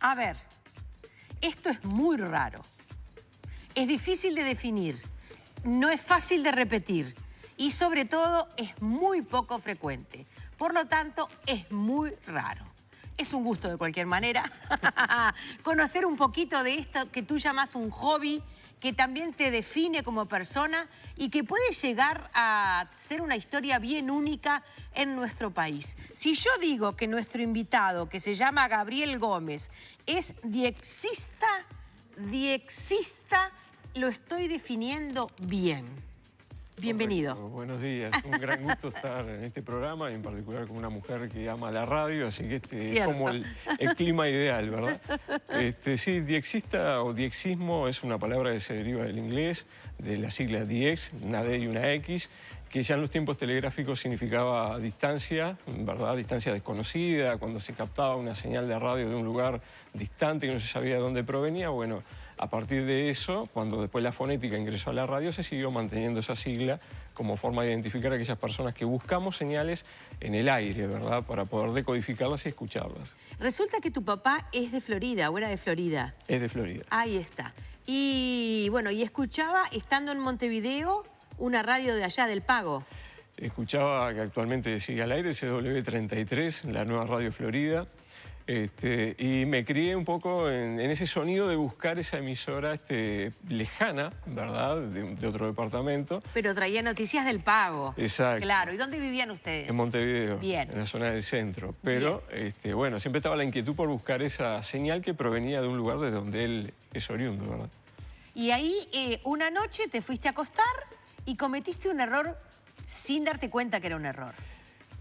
A ver, esto es muy raro. Es difícil de definir, no es fácil de repetir y sobre todo es muy poco frecuente. Por lo tanto, es muy raro. Es un gusto de cualquier manera conocer un poquito de esto que tú llamas un hobby, que también te define como persona y que puede llegar a ser una historia bien única en nuestro país. Si yo digo que nuestro invitado, que se llama Gabriel Gómez, es diexista, lo estoy definiendo bien. Bienvenido. Correcto. Buenos días. Un gran gusto estar en este programa, y en particular con una mujer que ama la radio, así que es como el clima ideal, ¿verdad? Sí, diexista o diexismo es una palabra que se deriva del inglés, de la sigla diex, una D y una X, que ya en los tiempos telegráficos significaba distancia, ¿verdad? Distancia desconocida, cuando se captaba una señal de radio de un lugar distante que no se sabía de dónde provenía. Bueno, a partir de eso, cuando después la fonética ingresó a la radio, se siguió manteniendo esa sigla como forma de identificar a aquellas personas que buscamos señales en el aire, ¿verdad? Para poder decodificarlas y escucharlas. Resulta que tu papá es de Florida, o era de Florida. Es de Florida. Ahí está. Y bueno, y escuchaba, estando en Montevideo, una radio de allá, del Pago. Escuchaba, que actualmente sigue al aire, CW33, la nueva radio Florida. Y me crié un poco en ese sonido de buscar esa emisora lejana, ¿verdad?, de otro departamento. Pero traía noticias del Pago. Exacto. Claro. ¿Y dónde vivían ustedes? En Montevideo. Bien. En la zona del centro. Pero, bueno, siempre estaba la inquietud por buscar esa señal que provenía de un lugar de donde él es oriundo, ¿verdad? Y ahí, una noche te fuiste a acostar y cometiste un error sin darte cuenta que era un error.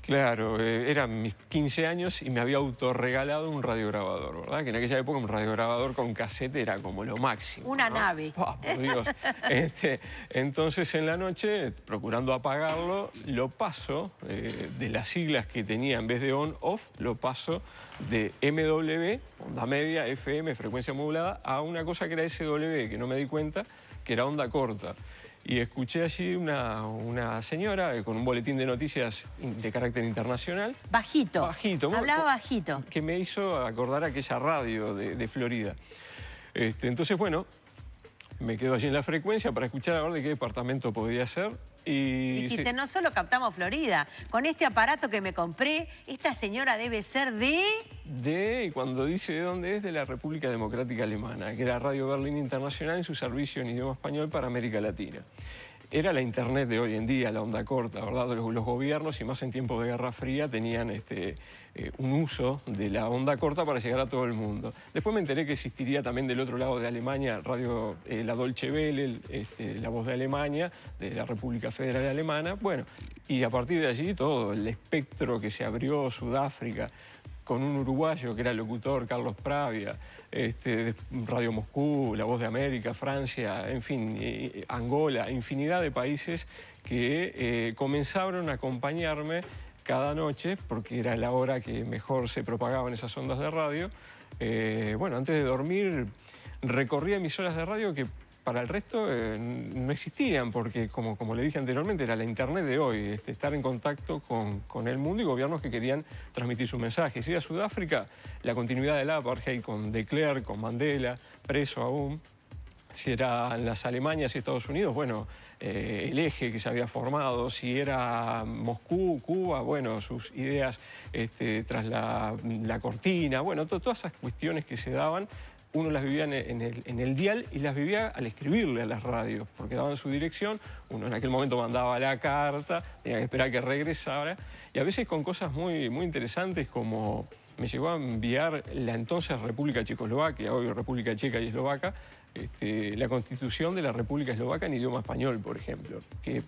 Claro, eran mis 15 años y me había autorregalado un radiograbador, ¿verdad? Que en aquella época un radiograbador con cassette era como lo máximo. Una ¿no? nave. Oh, por Dios. Entonces en la noche, procurando apagarlo, lo paso de las siglas que tenía en vez de on-off, lo paso de MW, onda media, FM, frecuencia modulada, a una cosa que era SW, que no me di cuenta, que era onda corta. Y escuché allí una señora con un boletín de noticias de carácter internacional. Bajito. Bajito. Hablaba bajito. Que me hizo acordar aquella radio de Florida. Entonces, bueno, me quedo allí en la frecuencia para escuchar a ver de qué departamento podía ser. Y dijiste, sí, no solo captamos Florida, con este aparato que me compré, esta señora debe ser de... y cuando dice de dónde es, de la República Democrática Alemana, que era Radio Berlín Internacional en su servicio en idioma español para América Latina. Era la internet de hoy en día, la onda corta, ¿verdad? Los gobiernos, y más en tiempos de Guerra Fría, tenían un uso de la onda corta para llegar a todo el mundo. Después me enteré que existiría también del otro lado de Alemania radio, la Deutsche Welle, la voz de Alemania, de la República Federal Alemana. Bueno, y a partir de allí todo, el espectro que se abrió, Sudáfrica, con un uruguayo que era locutor, Carlos Pravia, Radio Moscú, La Voz de América, Francia, en fin, Angola, infinidad de países que comenzaron a acompañarme cada noche, porque era la hora que mejor se propagaban esas ondas de radio. Bueno, antes de dormir recorría emisoras de radio que para el resto no existían, porque como le dije anteriormente, era la internet de hoy, estar en contacto con el mundo y gobiernos que querían transmitir sus mensajes. Ir a Sudáfrica, la continuidad del apartheid con de Klerk, con Mandela, preso aún. Si eran las Alemanias y Estados Unidos, bueno, el eje que se había formado. Si era Moscú, Cuba, bueno, sus ideas tras la cortina. Bueno, todas esas cuestiones que se daban, uno las vivía en el dial y las vivía al escribirle a las radios, porque daban su dirección, uno en aquel momento mandaba la carta, tenía que esperar que regresara, y a veces con cosas muy, muy interesantes, como me llegó a enviar la entonces República Checoslovaquia, hoy República Checa y Eslovaca, la Constitución de la República Eslovaca en idioma español, por ejemplo, que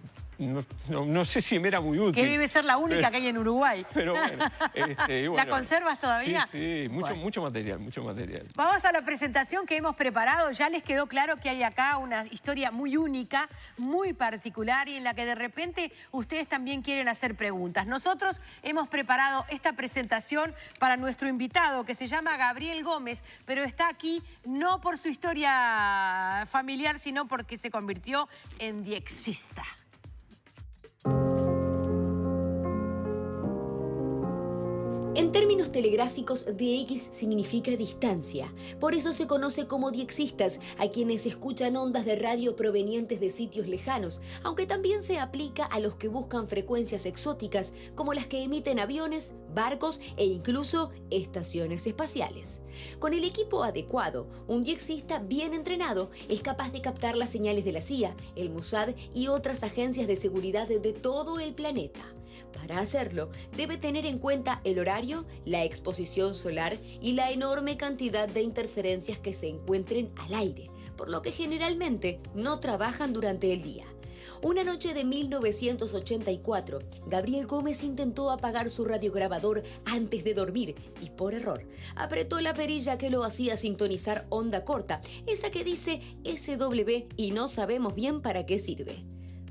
no sé si me era muy útil. Que debe ser la única que hay en Uruguay. Pero bueno, bueno. ¿La conservas todavía? Sí, mucho material, mucho material. Vamos a la presentación que hemos preparado. Ya les quedó claro que hay acá una historia muy única, muy particular, y en la que de repente ustedes también quieren hacer preguntas. Nosotros hemos preparado esta presentación para nuestro invitado, que se llama Gabriel Gómez, pero está aquí no por su historia familiar, sino porque se convirtió en diexista. En términos telegráficos, DX significa distancia. Por eso se conoce como diexistas a quienes escuchan ondas de radio provenientes de sitios lejanos, aunque también se aplica a los que buscan frecuencias exóticas, como las que emiten aviones, barcos e incluso estaciones espaciales. Con el equipo adecuado, un diexista bien entrenado es capaz de captar las señales de la CIA, el Mossad y otras agencias de seguridad de todo el planeta. Para hacerlo, debe tener en cuenta el horario, la exposición solar y la enorme cantidad de interferencias que se encuentren al aire, por lo que generalmente no trabajan durante el día. Una noche de 1984, Gabriel Gómez intentó apagar su radiograbador antes de dormir y, por error, apretó la perilla que lo hacía sintonizar onda corta, esa que dice SW y no sabemos bien para qué sirve.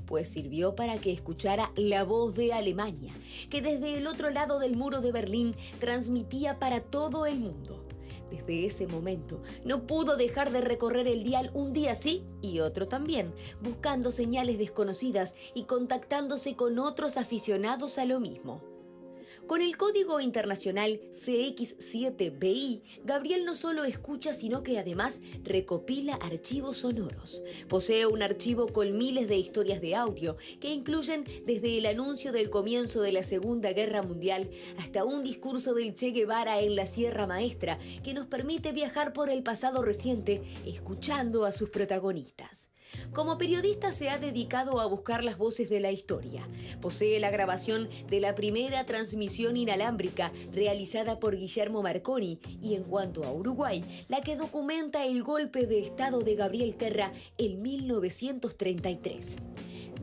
Pues sirvió para que escuchara la voz de Alemania, que desde el otro lado del muro de Berlín transmitía para todo el mundo. Desde ese momento no pudo dejar de recorrer el dial un día sí y otro también, buscando señales desconocidas y contactándose con otros aficionados a lo mismo. Con el código internacional CX7BI, Gabriel no solo escucha, sino que además recopila archivos sonoros. Posee un archivo con miles de historias de audio que incluyen desde el anuncio del comienzo de la Segunda Guerra Mundial hasta un discurso del Che Guevara en la Sierra Maestra que nos permite viajar por el pasado reciente escuchando a sus protagonistas. Como periodista se ha dedicado a buscar las voces de la historia. Posee la grabación de la primera transmisión inalámbrica realizada por Guillermo Marconi y, en cuanto a Uruguay, la que documenta el golpe de estado de Gabriel Terra en 1933.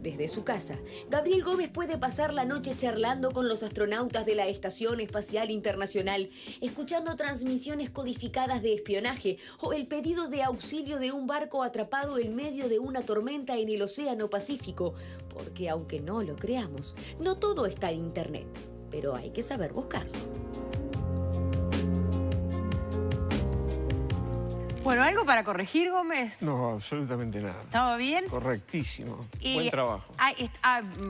Desde su casa, Gabriel Gómez puede pasar la noche charlando con los astronautas de la Estación Espacial Internacional, escuchando transmisiones codificadas de espionaje o el pedido de auxilio de un barco atrapado en medio de una tormenta en el Océano Pacífico, porque aunque no lo creamos, no todo está en Internet, pero hay que saber buscarlo. Bueno, ¿algo para corregir, Gómez? No, absolutamente nada. ¿Estaba bien? Correctísimo. Buen trabajo.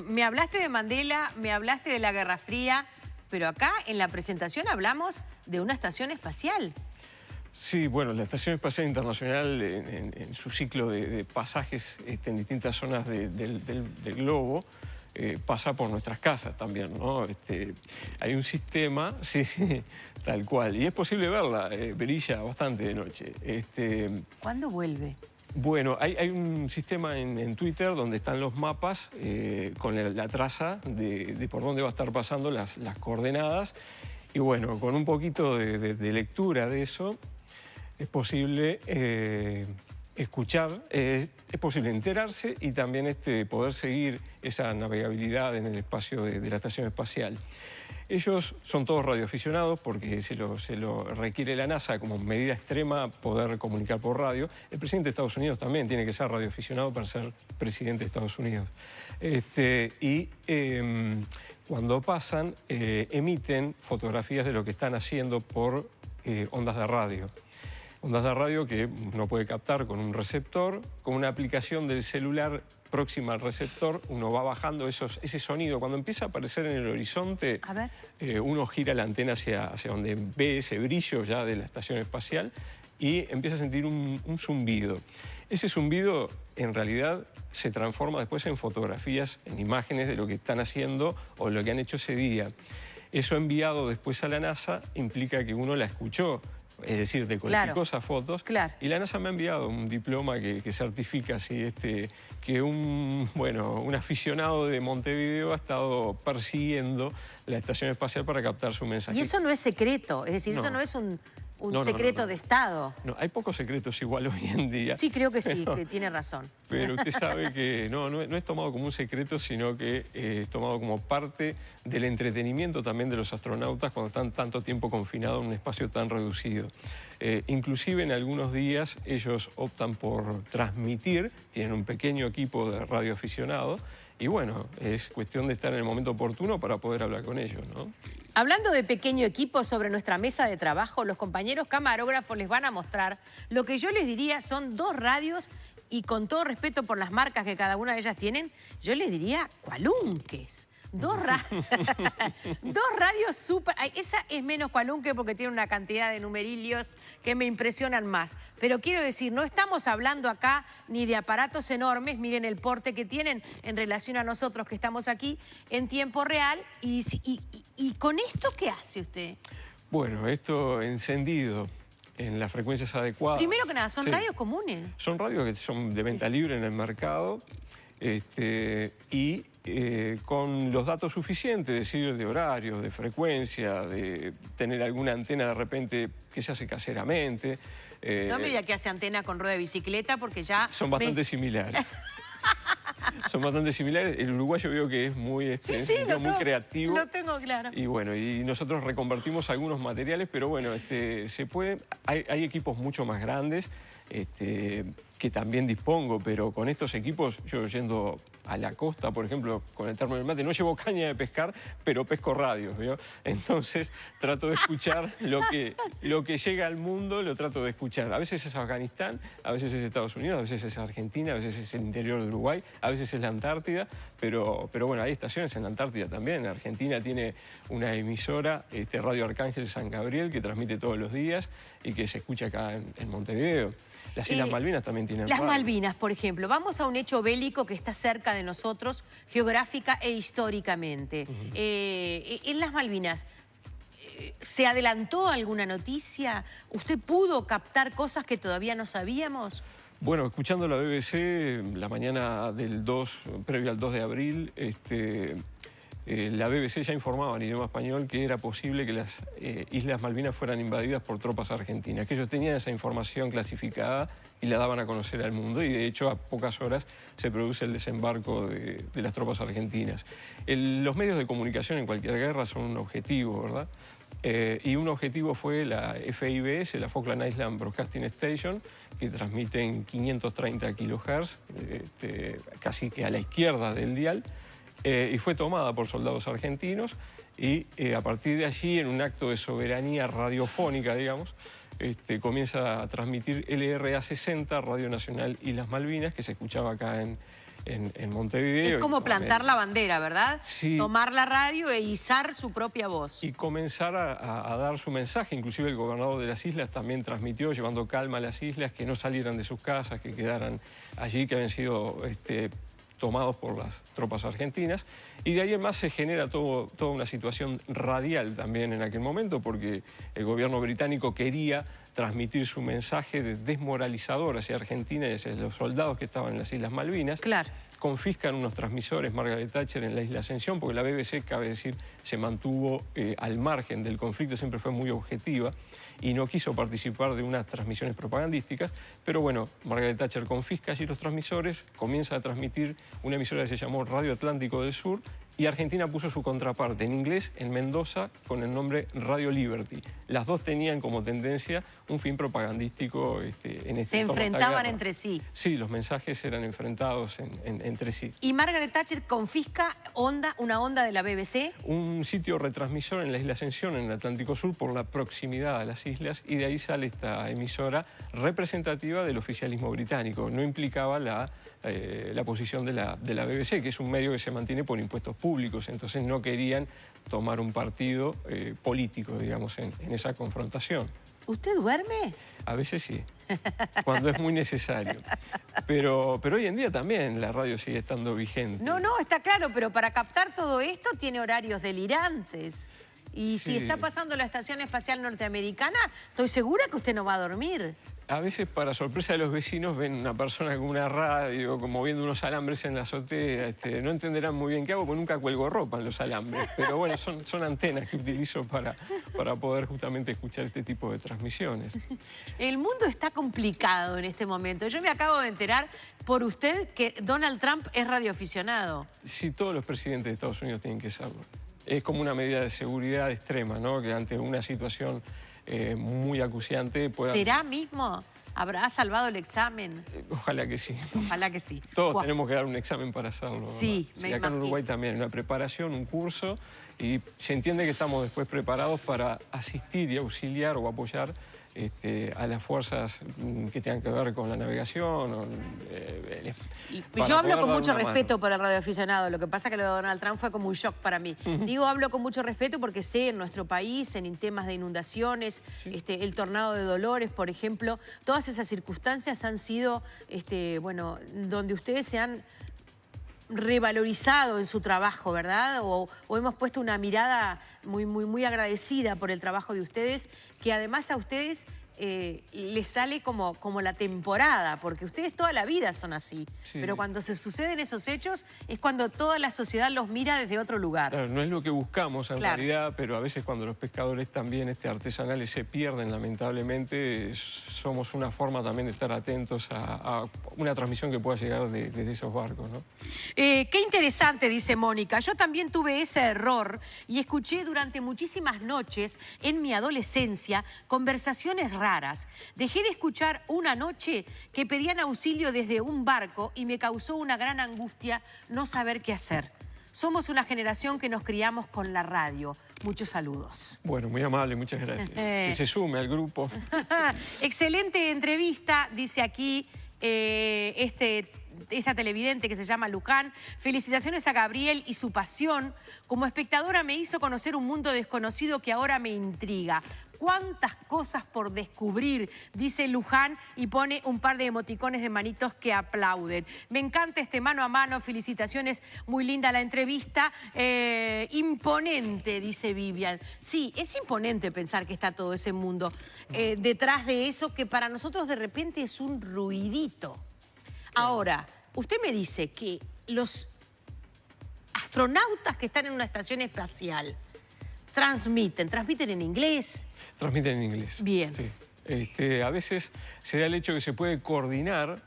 Me hablaste de Mandela, me hablaste de la Guerra Fría, pero acá en la presentación hablamos de una estación espacial. Sí, bueno, la Estación Espacial Internacional en su ciclo de pasajes en distintas zonas del globo pasa por nuestras casas también, ¿no? Hay un sistema, sí, tal cual, y es posible verla, brilla bastante de noche. ¿Cuándo vuelve? Bueno, hay un sistema en Twitter donde están los mapas con la traza de por dónde va a estar pasando las coordenadas, y bueno, con un poquito de lectura de eso es posible escuchar, es posible enterarse y también poder seguir esa navegabilidad en el espacio de la estación espacial. Ellos son todos radioaficionados porque se lo requiere la NASA como medida extrema poder comunicar por radio. El presidente de Estados Unidos también tiene que ser radioaficionado para ser presidente de Estados Unidos. Cuando pasan, emiten fotografías de lo que están haciendo por ondas de radio. Ondas de radio que uno puede captar con un receptor, con una aplicación del celular próxima al receptor, uno va bajando ese sonido. Cuando empieza a aparecer en el horizonte, uno gira la antena hacia donde ve ese brillo ya de la estación espacial y empieza a sentir un zumbido. Ese zumbido en realidad se transforma después en fotografías, en imágenes de lo que están haciendo o lo que han hecho ese día. Eso enviado después a la NASA implica que uno la escuchó. Es decir, decodificó esas fotos. Claro. Y la NASA me ha enviado un diploma que certifica así, que un aficionado de Montevideo ha estado persiguiendo la estación espacial para captar su mensaje. Y eso no es secreto, es decir, eso no es un secreto de Estado. No, hay pocos secretos igual hoy en día. Sí, creo que sí, que tiene razón. Pero usted sabe que no es tomado como un secreto, sino que es tomado como parte del entretenimiento también de los astronautas cuando están tanto tiempo confinados en un espacio tan reducido. Inclusive en algunos días ellos optan por transmitir, tienen un pequeño equipo de radioaficionados, y bueno, es cuestión de estar en el momento oportuno para poder hablar con ellos, ¿no? Hablando de pequeño equipo, sobre nuestra mesa de trabajo, los compañeros camarógrafos les van a mostrar lo que yo les diría son dos radios, y con todo respeto por las marcas que cada una de ellas tienen, yo les diría cualunques. Dos radios súper... Esa es menos cualunque porque tiene una cantidad de numerillos que me impresionan más. Pero quiero decir, no estamos hablando acá ni de aparatos enormes, miren el porte que tienen en relación a nosotros que estamos aquí en tiempo real. ¿Y con esto qué hace usted? Bueno, esto encendido en las frecuencias adecuadas. Primero que nada, son radios comunes. Son radios que son de venta libre en el mercado y con los datos suficientes, es decir, de horario, de frecuencia, de tener alguna antena de repente que se hace caseramente. No me diga que hace antena con rueda de bicicleta porque ya... Son bastante similares. Son bastante similares. El uruguayo veo que es muy, muy creativo. Lo tengo claro. Y bueno, y nosotros reconvertimos algunos materiales, pero bueno, se puede. Hay equipos mucho más grandes que también dispongo, pero con estos equipos, yo yendo a la costa, por ejemplo, con el termo del mate, no llevo caña de pescar, pero pesco radios, ¿vio? Entonces trato de escuchar lo que llega al mundo, lo trato de escuchar. A veces es Afganistán, a veces es Estados Unidos, a veces es Argentina, a veces es el interior de Uruguay, a veces es la Antártida, pero bueno, hay estaciones en la Antártida también. Argentina tiene una emisora, Radio Arcángel San Gabriel, que transmite todos los días y que se escucha acá en Montevideo. Las Islas Malvinas también tienen Las radio. Malvinas, por ejemplo. Vamos a un hecho bélico que está cerca de nosotros, geográfica e históricamente. En las Malvinas, ¿se adelantó alguna noticia? ¿Usted pudo captar cosas que todavía no sabíamos? Bueno, escuchando la BBC, la mañana del 2, previo al 2 de abril, la BBC ya informaba en idioma español que era posible que las Islas Malvinas fueran invadidas por tropas argentinas, que ellos tenían esa información clasificada y la daban a conocer al mundo, y de hecho a pocas horas se produce el desembarco de las tropas argentinas. Los medios de comunicación en cualquier guerra son un objetivo, ¿verdad? Y un objetivo fue la FIBS, la Falkland Island Broadcasting Station, que transmite en 530 kHz, casi que a la izquierda del dial, y fue tomada por soldados argentinos, y a partir de allí, en un acto de soberanía radiofónica, digamos, comienza a transmitir LRA 60, Radio Nacional Islas Malvinas, que se escuchaba acá en Montevideo. Es como plantar la bandera, ¿verdad? Sí. Tomar la radio e izar su propia voz. Y comenzar a dar su mensaje. Inclusive el gobernador de las islas también transmitió, llevando calma a las islas, que no salieran de sus casas, que quedaran allí, que habían sido tomados por las tropas argentinas. Y de ahí en más se genera toda una situación radial también en aquel momento, porque el gobierno británico quería transmitir su mensaje de desmoralizador hacia Argentina y hacia los soldados que estaban en las Islas Malvinas. Claro. Confiscan unos transmisores Margaret Thatcher en la isla Ascensión, porque la BBC, cabe decir, se mantuvo al margen del conflicto, siempre fue muy objetiva y no quiso participar de unas transmisiones propagandísticas, pero bueno, Margaret Thatcher confisca allí los transmisores, comienza a transmitir una emisora que se llamó Radio Atlántico del Sur, y Argentina puso su contraparte en inglés en Mendoza con el nombre Radio Liberty. Las dos tenían como tendencia un fin propagandístico Se enfrentaban entre sí. Sí, los mensajes eran enfrentados entre sí. ¿Y Margaret Thatcher confisca una onda de la BBC? Un sitio retransmisor en la isla Ascensión, en el Atlántico Sur, por la proximidad a las islas, y de ahí sale esta emisora representativa del oficialismo británico. No implicaba la posición de la BBC, que es un medio que se mantiene por impuestos públicos, entonces no querían tomar un partido político, digamos, en esa confrontación. ¿Usted duerme? A veces sí, cuando es muy necesario. Pero hoy en día también la radio sigue estando vigente. No, está claro, pero para captar todo esto tiene horarios delirantes. Y si está pasando la Estación Espacial Norteamericana, estoy segura que usted no va a dormir. A veces, para sorpresa de los vecinos, ven una persona con una radio, como moviendo unos alambres en la azotea. No entenderán muy bien qué hago, porque nunca cuelgo ropa en los alambres. Pero bueno, son antenas que utilizo para poder justamente escuchar este tipo de transmisiones. El mundo está complicado en este momento. Yo me acabo de enterar por usted que Donald Trump es radioaficionado. Sí, todos los presidentes de Estados Unidos tienen que serlo. Es como una medida de seguridad extrema, ¿no? Que ante una situación muy acuciante pueda... ¿Será mismo? ¿Habrá salvado el examen? Ojalá que sí. Ojalá que sí. Todos tenemos que dar un examen para hacerlo. Sí, ¿verdad? Sí, acá en Uruguay también, una preparación, un curso, y se entiende que estamos después preparados para asistir y auxiliar o apoyar a las fuerzas que tengan que ver con la navegación. Yo hablo con mucho respeto por el radioaficionado, lo que pasa que lo de Donald Trump fue como un shock para mí. Digo, hablo con mucho respeto porque sé en nuestro país, en temas de inundaciones, el tornado de Dolores, por ejemplo, todas esas circunstancias han sido, bueno, donde ustedes se han revalorizado en su trabajo, ¿verdad? O hemos puesto una mirada muy agradecida por el trabajo de ustedes, que además a ustedes les sale como la temporada, porque ustedes toda la vida son así. Sí. Pero cuando se suceden esos hechos es cuando toda la sociedad los mira desde otro lugar. Claro, no es lo que buscamos en realidad, pero a veces cuando los pescadores también artesanales se pierden, lamentablemente, somos una forma también de estar atentos a una transmisión que pueda llegar desde esos barcos, ¿no? Qué interesante, dice Mónica. Yo también tuve ese error y escuché durante muchísimas noches en mi adolescencia conversaciones raras. Dejé de escuchar una noche que pedían auxilio desde un barco y me causó una gran angustia no saber qué hacer. Somos una generación que nos criamos con la radio. Muchos saludos. Bueno, muy amable, muchas gracias. Que se sume al grupo. Excelente entrevista, dice aquí esta televidente que se llama Luján. Felicitaciones a Gabriel y su pasión. Como espectadora me hizo conocer un mundo desconocido que ahora me intriga. ¿Cuántas cosas por descubrir? Dice Luján y pone un par de emoticones de manitos que aplauden. Me encanta este mano a mano. Felicitaciones, muy linda la entrevista. Imponente, dice Vivian. Sí, es imponente pensar que está todo ese mundo detrás de eso que para nosotros de repente es un ruidito. Ahora, usted me dice que los astronautas que están en una estación espacial transmiten en inglés. Transmiten en inglés. Bien. Sí. A veces se da el hecho que se puede coordinar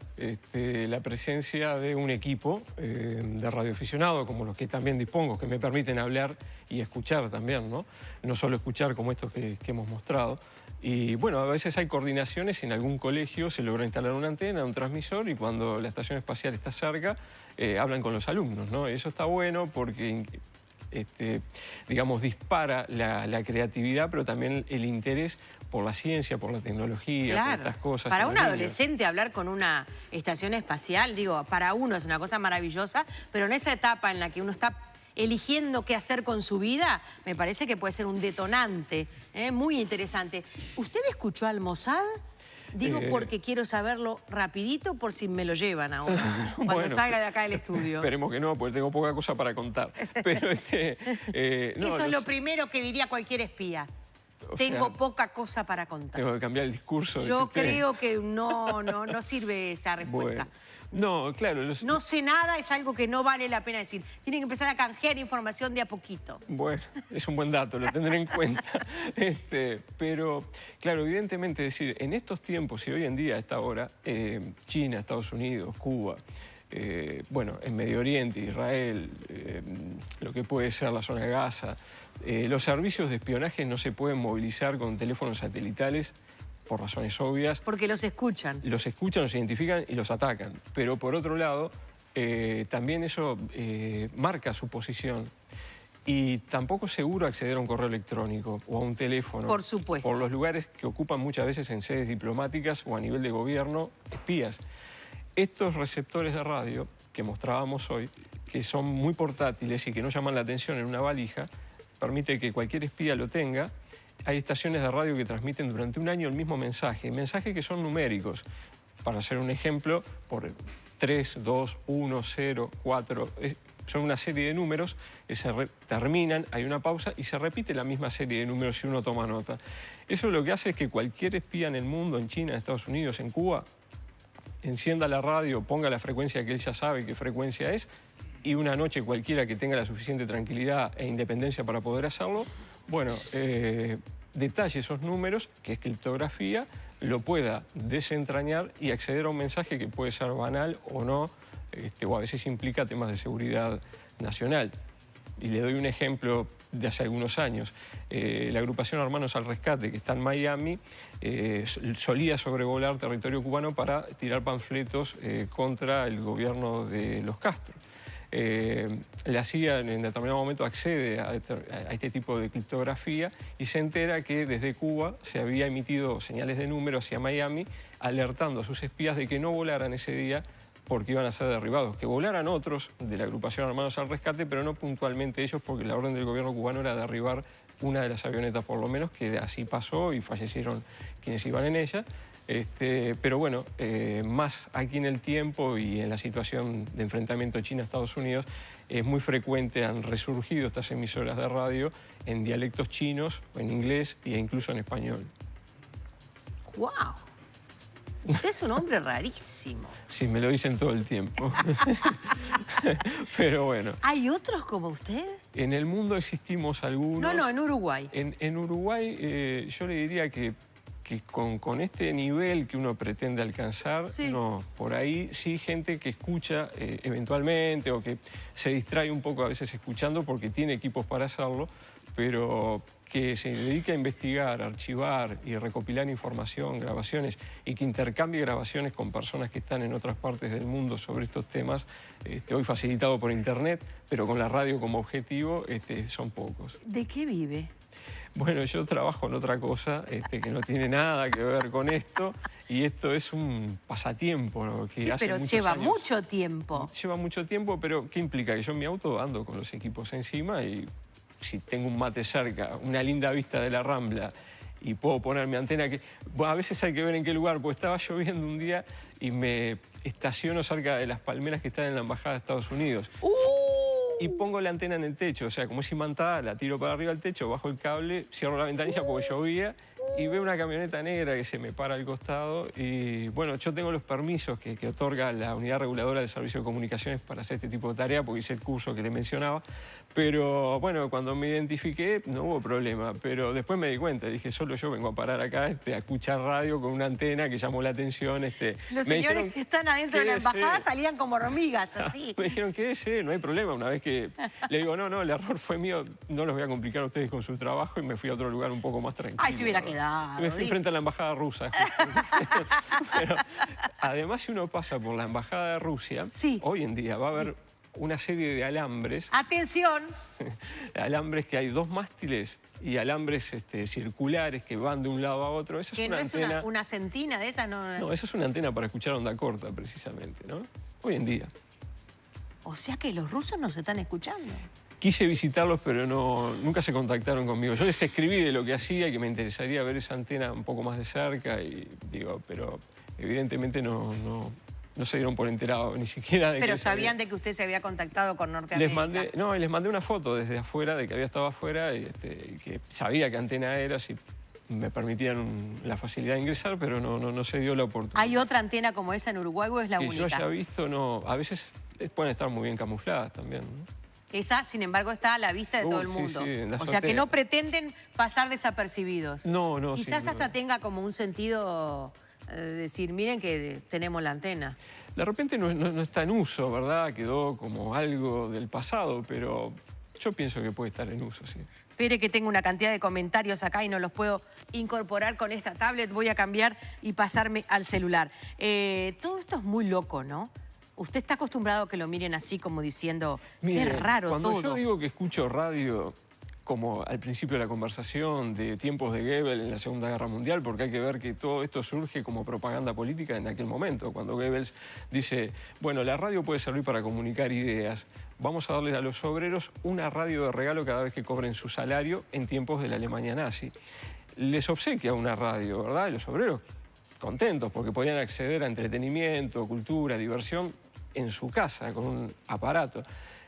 la presencia de un equipo de radioaficionado, como los que también dispongo, que me permiten hablar y escuchar también, ¿no? No solo escuchar como estos que hemos mostrado. Y bueno, a veces hay coordinaciones, en algún colegio se logra instalar una antena, un transmisor, y cuando la estación espacial está cerca, hablan con los alumnos, ¿no? Y eso está bueno porque digamos, dispara la creatividad, pero también el interés por la ciencia, por la tecnología, claro, por estas cosas. Para un adolescente hablar con una estación espacial, digo, para uno es una cosa maravillosa, pero en esa etapa en la que uno está eligiendo qué hacer con su vida, me parece que puede ser un detonante, muy interesante. ¿Usted escuchó al Mossad? Digo porque quiero saberlo rapidito por si me lo llevan ahora, cuando salga de acá del estudio. Esperemos que no, porque tengo poca cosa para contar. Pero eso es lo primero que diría cualquier espía. Tengo poca cosa para contar. Tengo que cambiar el discurso. Yo creo que no sirve esa respuesta. Bueno. No, claro. No sé nada, es algo que no vale la pena decir. Tienen que empezar a canjear información de a poquito. Bueno, es un buen dato, lo tendré en cuenta. Pero, claro, evidentemente, decir, en estos tiempos y hoy en día, a esta hora, China, Estados Unidos, Cuba, bueno, en Medio Oriente, Israel, lo que puede ser la zona de Gaza, los servicios de espionaje no se pueden movilizar con teléfonos satelitales por razones obvias. Porque los escuchan. Los escuchan, los identifican y los atacan. Pero por otro lado, también eso marca su posición. Y tampoco es seguro acceder a un correo electrónico o a un teléfono. Por supuesto. Por los lugares que ocupan muchas veces en sedes diplomáticas o a nivel de gobierno, espías. Estos receptores de radio que mostrábamos hoy, que son muy portátiles y que no llaman la atención en una valija, permite que cualquier espía lo tenga. Hay estaciones de radio que transmiten durante un año el mismo mensaje, mensajes que son numéricos. Para hacer un ejemplo, por 3, 2, 1, 0, 4, son una serie de números que se terminan, hay una pausa y se repite la misma serie de números si uno toma nota. Eso lo que hace es que cualquier espía en el mundo, en China, en Estados Unidos, en Cuba, encienda la radio, ponga la frecuencia que él ya sabe qué frecuencia es, y una noche cualquiera que tenga la suficiente tranquilidad e independencia para poder hacerlo, bueno, detalle esos números, que es criptografía, lo pueda desentrañar y acceder a un mensaje que puede ser banal o no, o a veces implica temas de seguridad nacional. Y le doy un ejemplo de hace algunos años. La agrupación Hermanos al Rescate, que está en Miami, solía sobrevolar territorio cubano para tirar panfletos contra el gobierno de los Castro. la CIA en determinado momento accede a este tipo de criptografía y se entera que desde Cuba se había emitido señales de número hacia Miami, alertando a sus espías de que no volaran ese día porque iban a ser derribados, que volaran otros de la agrupación Armados al Rescate, pero no puntualmente ellos, porque la orden del gobierno cubano era derribar una de las avionetas por lo menos, que así pasó y fallecieron quienes iban en ella. Pero bueno, más aquí en el tiempo y en la situación de enfrentamiento China-Estados Unidos, es muy frecuente, han resurgido estas emisoras de radio en dialectos chinos, en inglés e incluso en español. ¡Wow! Usted es un hombre rarísimo. Sí, me lo dicen todo el tiempo. Pero bueno. ¿Hay otros como usted? En el mundo existimos algunos. No, en Uruguay. En Uruguay yo le diría que con este nivel que uno pretende alcanzar, sí. No, por ahí sí gente que escucha eventualmente o que se distrae un poco a veces escuchando porque tiene equipos para hacerlo, pero que se dedica a investigar, archivar y recopilar información, grabaciones, y que intercambie grabaciones con personas que están en otras partes del mundo sobre estos temas, hoy facilitado por internet, pero con la radio como objetivo, son pocos. ¿De qué vive? Bueno, yo trabajo en otra cosa que no tiene nada que ver con esto, y esto es un pasatiempo, ¿no? Que sí, hace pero muchos lleva años. mucho tiempo. Lleva mucho tiempo, pero ¿qué implica? Que yo en mi auto ando con los equipos encima y si tengo un mate cerca, una linda vista de la Rambla y puedo poner mi antena, que bueno, a veces hay que ver en qué lugar, porque estaba lloviendo un día y me estaciono cerca de las palmeras que están en la Embajada de Estados Unidos. Y pongo la antena en el techo, o sea, como es imantada, la tiro para arriba del techo, bajo el cable, cierro la ventanilla porque llovía y veo una camioneta negra que se me para al costado y, bueno, yo tengo los permisos que otorga la Unidad Reguladora del Servicio de Comunicaciones para hacer este tipo de tarea, porque hice el curso que le mencionaba, pero, bueno, cuando me identifiqué no hubo problema, pero después me di cuenta, dije, solo yo vengo a parar acá a escuchar radio con una antena que llamó la atención. Los señores que están adentro de la embajada salían como hormigas, así. Me dijeron, quédese, no hay problema. Una vez que le digo, no, el error fue mío, no los voy a complicar a ustedes con su trabajo, y me fui a otro lugar un poco más tranquilo. Ay, se hubiera quedado. Me fui frente a la embajada rusa. Pero, además, si uno pasa por la embajada de Rusia, sí. Hoy en día va a haber una serie de alambres. ¡Atención! Alambres que hay 2 mástiles y alambres circulares que van de un lado a otro. Esa que es una no antena... es una centina de esa, no. No, eso es una antena para escuchar onda corta, precisamente, ¿no? Hoy en día. O sea que los rusos nos están escuchando. Quise visitarlos, pero nunca se contactaron conmigo. Yo les escribí de lo que hacía y que me interesaría ver esa antena un poco más de cerca, y digo, pero evidentemente no se dieron por enterados, ni siquiera de pero sabían de que usted se había contactado con Norteamérica. Les mandé una foto desde afuera, de que había estado afuera, y que sabía qué antena era, si me permitían la facilidad de ingresar, pero no se dio la oportunidad. ¿Hay otra antena como esa en Uruguay o es la única? Que yo haya visto, no. A veces pueden estar muy bien camufladas también, ¿no? Esa, sin embargo, está a la vista de todo el mundo. Sí, o sea, que no pretenden pasar desapercibidos. No. Quizás hasta tenga como un sentido decir, miren que tenemos la antena. De repente no está en uso, ¿verdad? Quedó como algo del pasado, pero yo pienso que puede estar en uso, sí. Espere que tengo una cantidad de comentarios acá y no los puedo incorporar con esta tablet. Voy a cambiar y pasarme al celular. Todo esto es muy loco, ¿no? ¿Usted está acostumbrado a que lo miren así como diciendo, qué raro todo? Cuando yo digo que escucho radio, como al principio de la conversación, de tiempos de Goebbels en la Segunda Guerra Mundial, porque hay que ver que todo esto surge como propaganda política en aquel momento, cuando Goebbels dice, bueno, la radio puede servir para comunicar ideas, vamos a darles a los obreros una radio de regalo cada vez que cobren su salario en tiempos de la Alemania nazi. Les obsequia una radio, ¿verdad? Y los obreros contentos porque podían acceder a entretenimiento, cultura, diversión en su casa con un aparato.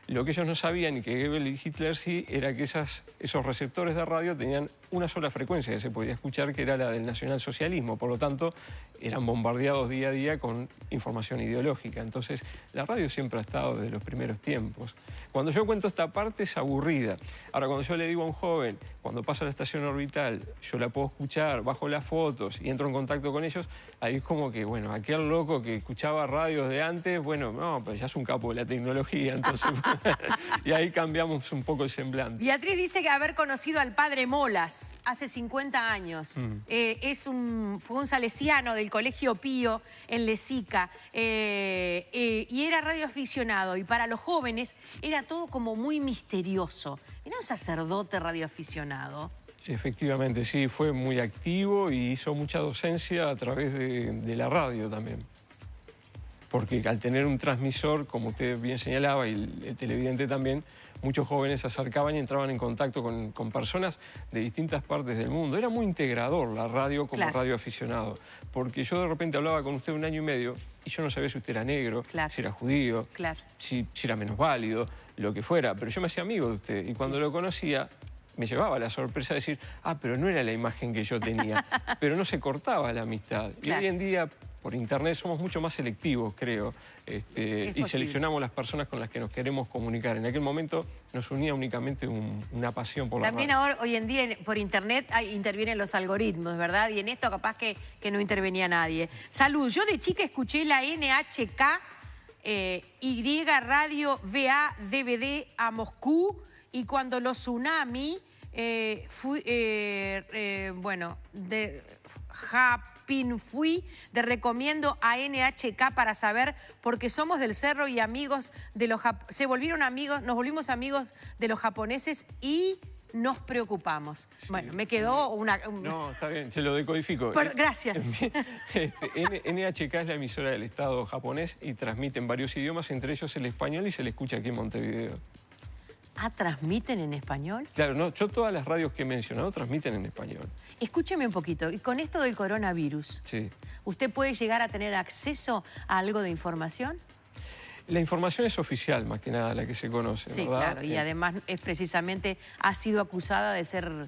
Lo que ellos no sabían, y que Goebbels y Hitler sí, era que esos receptores de radio tenían una sola frecuencia que se podía escuchar, que era la del nacionalsocialismo. Por lo tanto, eran bombardeados día a día con información ideológica. Entonces, la radio siempre ha estado desde los primeros tiempos. Cuando yo cuento esta parte es aburrida. Ahora, cuando yo le digo a un joven, cuando pasa a la estación orbital, yo la puedo escuchar, bajo las fotos y entro en contacto con ellos, ahí es como que, bueno, aquel loco que escuchaba radios de antes, bueno, no, pero ya es un capo de la tecnología, entonces... y ahí cambiamos un poco el semblante. Beatriz dice que haber conocido al padre Molas hace 50 años. Fue un salesiano del Colegio Pío, en Lezica, y era radioaficionado. Y para los jóvenes era todo como muy misterioso. Era un sacerdote radioaficionado. Efectivamente, sí, fue muy activo y hizo mucha docencia a través de la radio también. Porque al tener un transmisor, como usted bien señalaba, y el televidente también, muchos jóvenes se acercaban y entraban en contacto con personas de distintas partes del mundo. Era muy integrador la radio como radioaficionado, porque yo de repente hablaba con usted 1 año y medio y yo no sabía si usted era negro, si era judío, si era menos válido, lo que fuera, pero yo me hacía amigo de usted y cuando lo conocía me llevaba la sorpresa de decir, pero no era la imagen que yo tenía, pero no se cortaba la amistad. Y hoy en día, por internet, somos mucho más selectivos, creo, y seleccionamos las personas con las que nos queremos comunicar. En aquel momento nos unía únicamente una pasión por la radio. También ahora, hoy en día, por internet intervienen los algoritmos, ¿verdad? Y en esto capaz que no intervenía nadie. Salud, yo de chica escuché la NHK, Y Radio VA DVD a Moscú, y cuando los tsunami, fui de recomiendo a NHK para saber, porque somos del Cerro y amigos de los nos volvimos amigos de los japoneses y nos preocupamos. Sí. Bueno, me quedó una... No, está bien, se lo decodifico. Gracias. NHK es la emisora del Estado japonés y transmite en varios idiomas, entre ellos el español, y se le escucha aquí en Montevideo. ¿Transmiten en español? Claro, no, yo todas las radios que he mencionado transmiten en español. Escúcheme un poquito, y con esto del coronavirus, ¿usted puede llegar a tener acceso a algo de información? La información es oficial, más que nada, la que se conoce, ¿verdad? Sí, claro, y además es precisamente, ha sido acusada de ser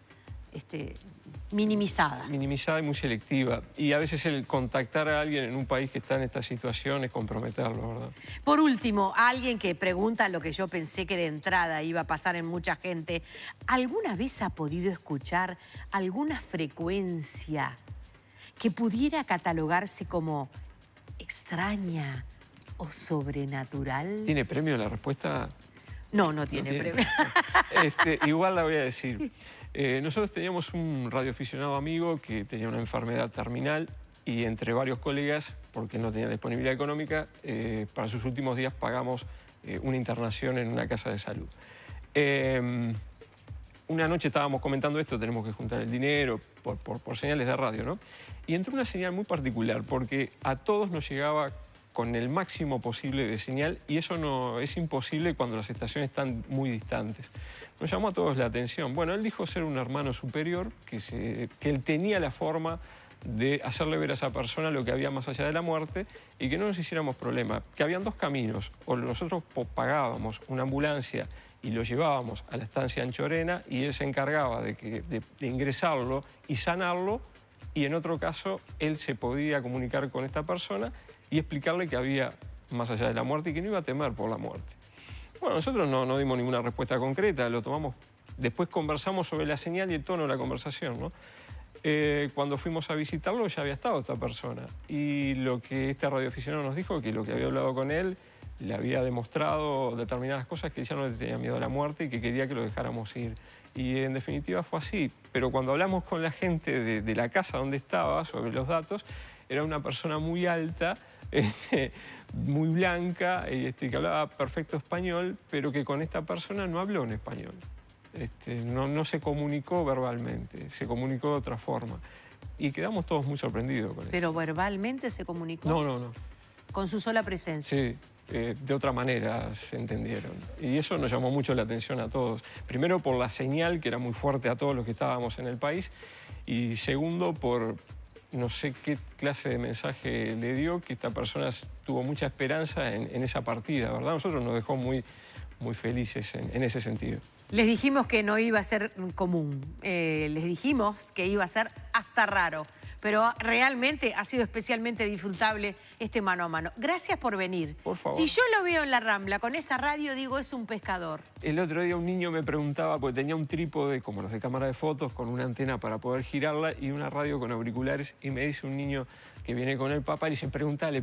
minimizada. Minimizada y muy selectiva. Y a veces el contactar a alguien en un país que está en esta situación es comprometerlo, ¿verdad? Por último, alguien que pregunta lo que yo pensé que de entrada iba a pasar en mucha gente. ¿Alguna vez ha podido escuchar alguna frecuencia que pudiera catalogarse como extraña o sobrenatural? ¿Tiene premio la respuesta? No, no tiene premio. Igual la voy a decir. Nosotros teníamos un radioaficionado amigo que tenía una enfermedad terminal y entre varios colegas, porque no tenía disponibilidad económica, para sus últimos días pagamos una internación en una casa de salud. Una noche estábamos comentando esto, tenemos que juntar el dinero por señales de radio, ¿no? Y entró una señal muy particular, porque a todos nos llegaba con el máximo posible de señal, y eso no es imposible cuando las estaciones están muy distantes. Nos llamó a todos la atención. Bueno, él dijo ser un hermano superior, que él tenía la forma de hacerle ver a esa persona lo que había más allá de la muerte y que no nos hiciéramos problema. Que habían dos caminos: o nosotros pagábamos una ambulancia y lo llevábamos a la estancia Anchorena y él se encargaba de ingresarlo y sanarlo, y en otro caso él se podía comunicar con esta persona y explicarle que había más allá de la muerte y que no iba a temer por la muerte. Bueno, nosotros no dimos ninguna respuesta concreta, lo tomamos, después conversamos sobre la señal y el tono de la conversación, ¿no? Cuando fuimos a visitarlo ya había estado esta persona, y lo que este radioaficionado nos dijo, que lo que había hablado con él le había demostrado determinadas cosas, que ya no le tenía miedo a la muerte y que quería que lo dejáramos ir. Y en definitiva fue así, pero cuando hablamos con la gente de la casa donde estaba sobre los datos, era una persona muy alta, muy blanca, que hablaba perfecto español, pero que con esta persona no habló en español. No se comunicó verbalmente, se comunicó de otra forma. Y quedamos todos muy sorprendidos con eso. ¿Pero verbalmente se comunicó? No. ¿Con su sola presencia? Sí, de otra manera se entendieron. Y eso nos llamó mucho la atención a todos. Primero por la señal, que era muy fuerte a todos los que estábamos en el país. Y segundo por... no sé qué clase de mensaje le dio, que esta persona tuvo mucha esperanza en esa partida, ¿verdad? Nosotros nos dejó muy felices en ese sentido. Les dijimos que no iba a ser común, les dijimos que iba a ser hasta raro, pero realmente ha sido especialmente disfrutable este mano a mano. Gracias por venir. Por favor. Si yo lo veo en la Rambla con esa radio, digo, es un pescador. El otro día un niño me preguntaba, porque tenía un trípode como los de cámara de fotos, con una antena para poder girarla y una radio con auriculares, y me dice un niño que viene con el papá y dice, pregúntale.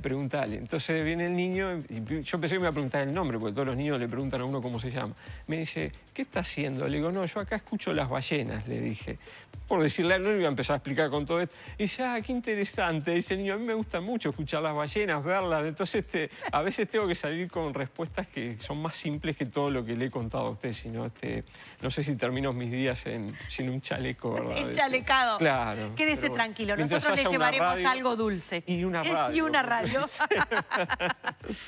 Entonces viene el niño, y yo pensé que me iba a preguntar el nombre, porque todos los niños le preguntan a uno cómo se llama. Me dice, ¿qué está haciendo? Le digo, no, yo acá escucho las ballenas, le dije. Por decirle, no le iba a empezar explicar con todo esto. Y dice, qué interesante. Dice el niño, a mí me gusta mucho escuchar las ballenas, verlas. Entonces, a veces tengo que salir con respuestas que son más simples que todo lo que le he contado a usted. Sino, no sé si termino mis días sin un chaleco, ¿verdad? Enchalecado. Claro. Quédese tranquilo, nosotros le haya una llevaremos radio algo dulce. y una radio. Y una radio.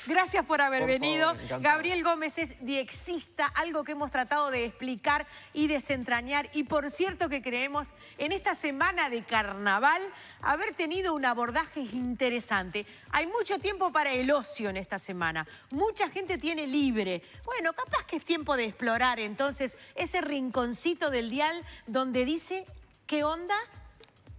Gracias por haber venido. Favor, Gabriel Gómez es diexista, algo que hemos tratado de explicar y desentrañar. Y por cierto que creemos en esta semana de carnaval haber tenido un abordaje interesante. Hay mucho tiempo para el ocio en esta semana. Mucha gente tiene libre. Bueno, capaz que es tiempo de explorar entonces ese rinconcito del dial donde dice, ¿qué onda?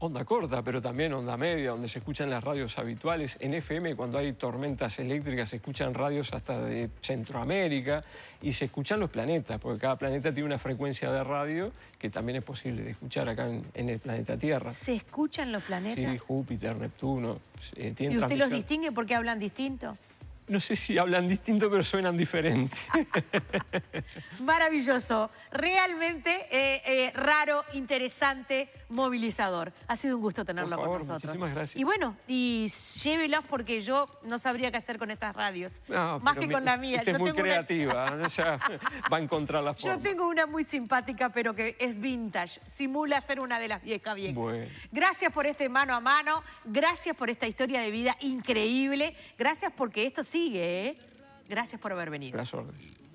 Onda corta, pero también onda media, donde se escuchan las radios habituales. En FM, cuando hay tormentas eléctricas, se escuchan radios hasta de Centroamérica y se escuchan los planetas, porque cada planeta tiene una frecuencia de radio que también es posible de escuchar acá en el planeta Tierra. ¿Se escuchan los planetas? Sí, Júpiter, Neptuno. ¿Y usted los distingue porque hablan distinto? No sé si hablan distinto, pero suenan diferente. Maravilloso, realmente raro, interesante, movilizador. Ha sido un gusto tenerlo con nosotros. Muchísimas gracias. Y bueno, y llévelos porque yo no sabría qué hacer con estas radios. No, más que con la mía. Usted es muy creativa, ya va a encontrar la forma. Yo tengo una muy simpática, pero que es vintage. Simula ser una de las viejas. Bueno. Gracias por este mano a mano. Gracias por esta historia de vida increíble. Gracias porque esto sigue, ¿eh? Gracias por haber venido. Las órdenes.